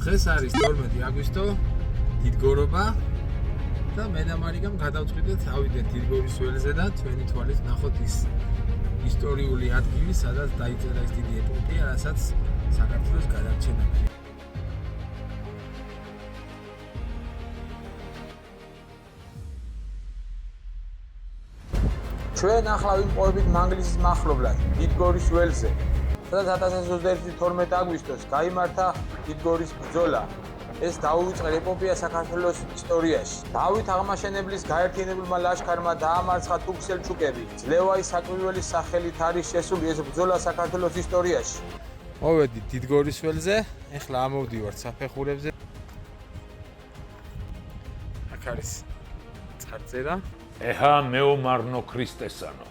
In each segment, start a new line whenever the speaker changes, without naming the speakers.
დღეს არის 12 აგვისტო, დიდგორობა და მე და მარიკამ გადავწყვიტეთ ავიდეთ დიდგორის ველზე და თქვენი თვალით ნახოთ ის ისტორიული ადგილი, სადაც დაიწერა ეს დიდი ეპოპეა, რასაც საქართველოს გადარჩენა. ჩვენ ახლა ვიმყოფებით მანგლისის მახლობლად, დიდგორის ველზე. სადაც 1921 აგვისტოს გაიმართა დიდგორის ბრძოლა. ეს დაუვიწყე ეპოპეა საქართველოს ისტორიაში. დავით აღმაშენებლის გაერთიანებულმა ლაშქარმა დაამარცხა თურქ-სელჩუკები. ძლევაის საკვირველის სახელით არის შესული ეს ბრძოლა საქართველოს ისტორიაში. მოვედით დიდგორის ველზე, ეხლა ამოვდივართ საფეხურებზე. აქ არის წარწერა.
ეჰა მეომარნო ქრისტესანო,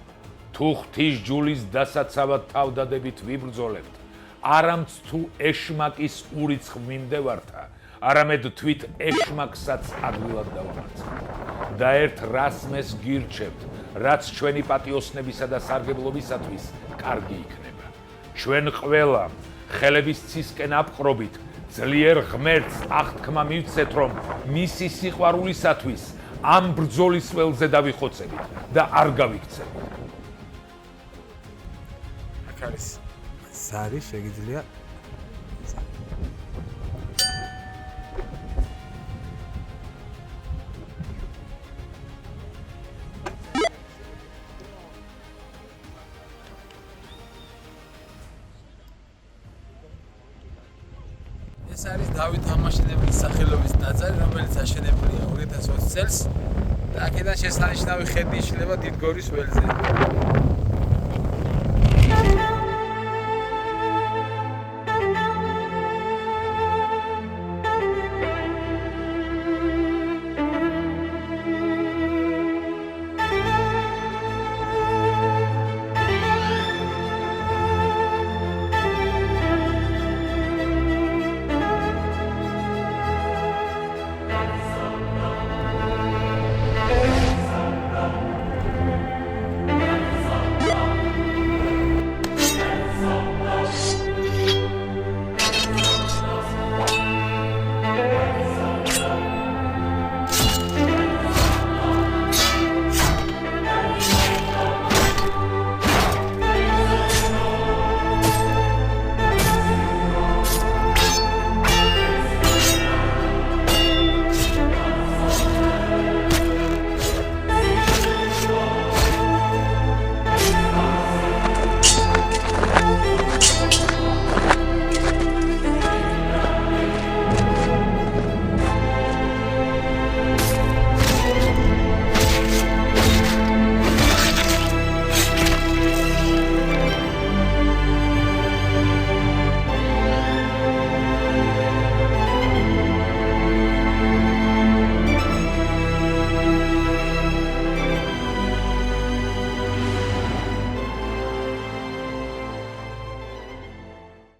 თუ ღვთის ჯულის დასაცავად თავდადებით ვიბრძოლებთ, არამც თუ ეშმაკის ურიცხ მიმდევართა, არამედ თვით ეშმაკსაც ადვილად დავამარცხებთ. და ერთ რასმეს გირჩევთ, რაც ჩვენი პატიოსნებისა და სარგებლობისათვის კარგი იქნება. ჩვენ ყველა ხელების ცისკენ აპყრობით, ძლიერ ღმერთს აღთქმა მივცეთ, რომ მისი სიყვარულისათვის ამ ბრძოლის ველზე დავიხოცებით და არ გავიქცევით.
აქ არის ზარი, შეგიძლია ეს არის დავით აღმაშენებლის სახელობის ტაძარი, რომელიც აშენებულია 2020 წელს და აქედან შესანიშნავი ხედი იშლება დიდგორის ველზე.